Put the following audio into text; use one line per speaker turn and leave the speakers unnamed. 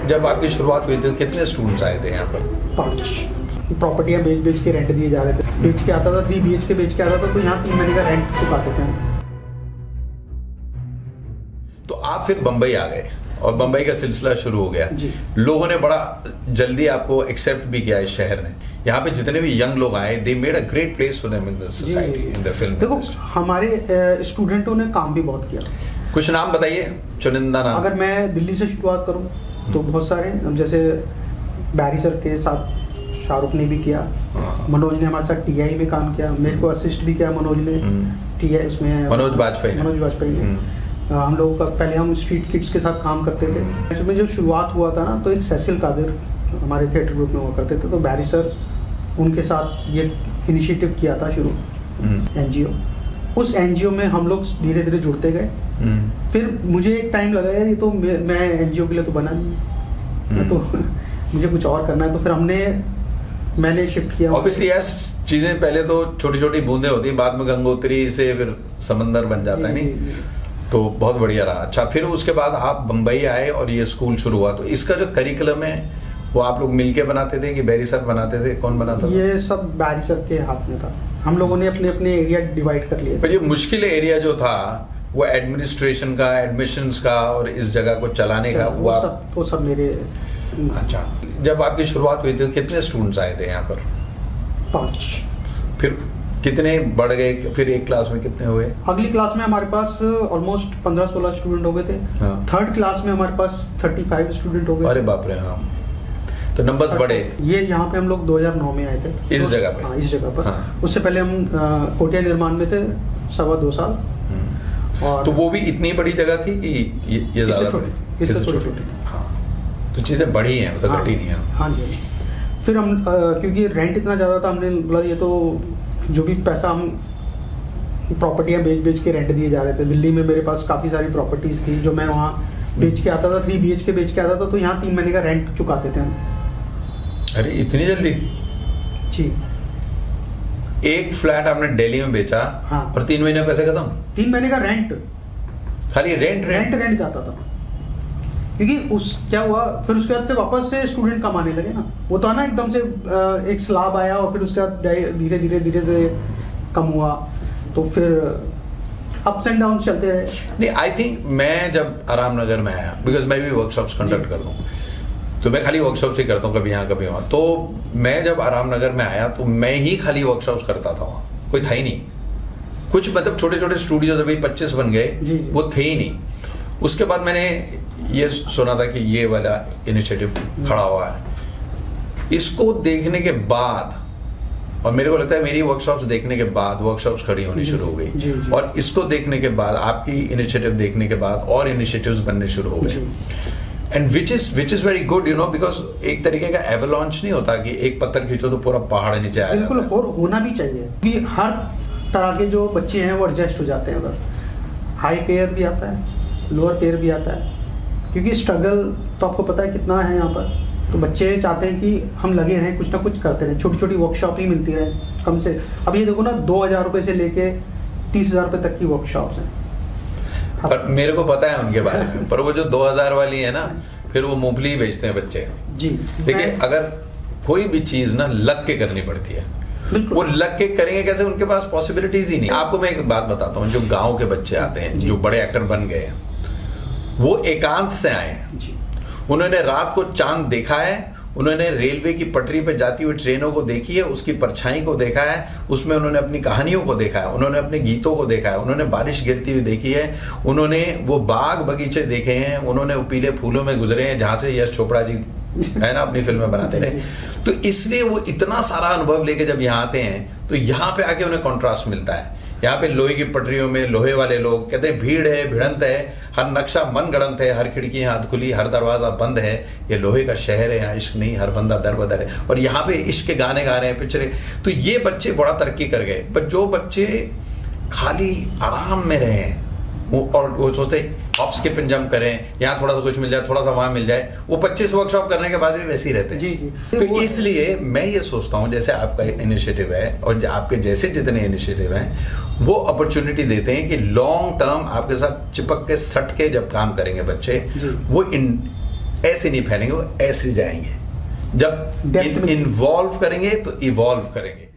जब आपकी शुरुआत हुई थी कितने स्टूडेंट्स आए थे यहाँ पर?
5 प्रॉपर्टियाँ बेच के रेंट दिए जा रहे थे। बेच के आता था 3 BHK बेच के आता था, तो यहाँ 3 महीने का रेंट चुकाते थे हम।
तो आप फिर बंबई आ गए और बंबई का सिलसिला शुरू हो गया
जी।
लोगों ने बड़ा जल्दी आपको एक्सेप्ट भी किया इस शहर ने। यहाँ पे जितने भी यंग लोग आए, they made a great place for them in the society, in the film.
देखो, हमारे स्टूडेंटों ने काम भी बहुत किया।
कुछ नाम बताइए, चुनिंदा नाम।
अगर मैं दिल्ली से शुरुआत करूँ तो बहुत सारे, जैसे बैरी सर के साथ शाहरुख ने भी किया, मनोज ने हमारे साथ TI में काम किया, मेरे को असिस्ट भी किया मनोज ने TI उसमें,
मनोज वाजपेयी
ने। हम लोगों का पहले हम स्ट्रीट किड्स के साथ काम करते थे। इसमें जब शुरुआत हुआ था ना, तो एक सैसिल कादिर हमारे थिएटर ग्रुप में हुआ करते थे, तो बैरी सर उनके साथ ये इनिशिएटिव किया था शुरू, NGO। उस NGO में हम लोग धीरे धीरे जुड़ते गए। फिर मुझे एक टाइम लगा यार, ये तो मैं NGO के लिए तो बना नहीं, तो मुझे कुछ और करना है। तो फिर मैंने शिफ्ट किया।
ऑब्वियसली यार, चीजें पहले तो छोटी छोटी बूंदे होती हैं, बाद में गंगोत्री से फिर समंदर बन जाता है, नहीं? तो बहुत बढ़िया रहा। अच्छा, फिर उसके बाद आप बंबई आए और ये स्कूल शुरू हुआ। तो इसका जो करिकुलम है वो आप लोग मिलके बनाते थे कि बैरी सर बनाते थे? कौन बनाता था?
ये सब बैरी सर के हाथ में था। हम लोगों ने अपने अपने एरिया डिवाइड कर लिए।
पर ये मुश्किल एरिया जो था वो एडमिनिस्ट्रेशन का, एडमिशंस का और इस जगह को चलाने का,
वो सब मेरे।
अच्छा, जब आपकी शुरुआत हुई थी कितने स्टूडेंट्स आए थे यहाँ पर?
5।
फिर कितने बढ़ गए? फिर एक क्लास में कितने हुए?
अगली क्लास में हमारे पास ऑलमोस्ट 15-16 स्टूडेंट हो गए थे। थर्ड क्लास में हमारे पास 35 स्टूडेंट हो गए।
अरे बाप रे। हाँ, तो नंबर्स बढ़े।
ये यहाँ पे हम लोग 2009 में आए थे
इस जगह पे।
हाँ, इस जगह पर।
हाँ।
उससे पहले हम कोटिया निर्माण में थे 2.25 साल। और
तो वो भी इतनी बड़ी जगह थी कि ये ज्यादा
इससे छोटी।
हाँ, तो चीजें बढ़ी हैं, मतलब घटी नहीं है।
हाँ जी। फिर हम क्योंकि रेंट इतना ज़्यादा था, हमने बोला ये तो जो भी पैसा हम प्रॉपर्टियाँ बेच के रेंट दिए जा रहे थे। दिल्ली में मेरे पास काफ़ी सारी प्रॉपर्टीज़ थी जो मैं वहाँ बेच के आता था, 3 BHK बेच के आता था, तो यहाँ 3 महीने का रेंट चुकाते थे हम।
अरे इतनी जल्दी?
जी।
एक फ्लैट आपने दिल्ली में बेचा।
हाँ।
और 3 महीने में पैसे खत्म?
3 महीने का रेंट,
खाली रेंट
जाता था। क्योंकि क्या हुआ, फिर उसके बाद से वापस से स्टूडेंट कमाने लगे ना। वो तो है ना, एकदम से एक स्लैब आया और फिर उसके बाद धीरे धीरे कम हुआ, तो फिर अप्स एंड डाउन चलते रहे।
नहीं, आई थिंक मैं जब आराम नगर में आया, बिकॉज मैं भी वर्कशॉप्स कंडक्ट करता हूँ, तो मैं खाली वर्कशॉप्स ही करता हूँ, कभी यहाँ कभी वहाँ। तो मैं जब आराम नगर में आया तो मैं ही खाली वर्कशॉप्स करता था वहाँ, कोई था ही नहीं। कुछ मतलब छोटे छोटे स्टूडियो अभी 25 बन गए, वो थे ही नहीं। उसके बाद मैंने ये सुना था कि ये वाला इनिशिएटिव खड़ा हुआ है। इसको देखने के बाद, और मेरे को लगता है मेरी वर्कशॉप्स देखने के बाद वर्कशॉप्स खड़ी होनी शुरू हो गई, और इसको देखने के बाद, आपकी इनिशिएटिव देखने के बाद और इनिशिएटिव्स बनने शुरू हो गए। And which is very good, you know, because एक तरीके का एवलॉन्च नहीं होता कि एक पत्थर खींचो तो पूरा पहाड़ नीचे आया।
बिल्कुल, और होना भी चाहिए कि हर तरह के जो बच्चे हैं वो एडजस्ट हो जाते हैं। उधर हाई पेयर भी आता है, लोअर पेयर भी आता है, क्योंकि स्ट्रगल तो आपको पता है कितना है यहाँ पर। तो बच्चे चाहते हैं कि हम लगे रहें, कुछ ना कुछ करते रहें, छोटी छोटी वर्कशॉप ही मिलती रहे कम से। अब ये देखो ना, 2000 रुपये से लेके 30,000 रुपये तक की वर्कशॉप्स हैं।
पर मेरे को पता है उनके बारे में, पर वो जो 2000 वाली है ना, फिर वो मूंगफली ही बेचते हैं बच्चे।
जी।
देखिए, अगर कोई भी चीज ना लग के करनी पड़ती है, वो लग के करेंगे कैसे? उनके पास पॉसिबिलिटीज ही नहीं। आपको मैं एक बात बताता हूँ, जो गांव के बच्चे आते हैं, जो बड़े एक्टर बन गए, वो एकांत से आए हैं। उन्होंने रात को चांद देखा है, उन्होंने रेलवे की पटरी पे जाती हुई ट्रेनों को देखी है, उसकी परछाई को देखा है, उसमें उन्होंने अपनी कहानियों को देखा है, उन्होंने अपने गीतों को देखा है, उन्होंने बारिश गिरती हुई देखी है, उन्होंने वो बाग बगीचे देखे हैं, उन्होंने वो पीले फूलों में गुजरे हैं जहाँ से यश चोपड़ा जी है ना अपनी फिल्में बनाते रहे। तो इसलिए वो इतना सारा अनुभव लेके जब यहाँ आते हैं, तो यहाँ पे आके उन्हें कॉन्ट्रास्ट मिलता है। यहाँ पे लोहे की पटरियों में लोहे वाले लोग कहते हैं भीड़ है, भिड़ंत है, हर नक्शा मन गढ़ंत है, हर खिड़की हाथ खुली, हर दरवाजा बंद है, ये लोहे का शहर है, यहाँ इश्क नहीं, हर बंदा दर बदर है। और यहाँ पे इश्क के गाने गा रहे हैं, पिक्चरें। तो ये बच्चे बड़ा तरक्की कर गए। पर जो बच्चे खाली आराम में रहे और वो सोचते हॉप स्किप एंड जंप करें, यहाँ थोड़ा सा कुछ मिल जाए, थोड़ा सा वहां मिल जाए, वो 25 वर्कशॉप करने के बाद भी वैसे ही रहते हैं।
जी।
तो इसलिए मैं ये सोचता हूँ, जैसे आपका इनिशिएटिव है और आपके जैसे जितने इनिशिएटिव हैं, वो अपॉर्चुनिटी देते हैं कि लॉन्ग टर्म आपके साथ चिपक के सट के जब काम करेंगे बच्चे, वो ऐसे नहीं फैलेंगे, वो ऐसे जाएंगे। जब
Depth में।
इन्वॉल्व करेंगे तो इवॉल्व करेंगे।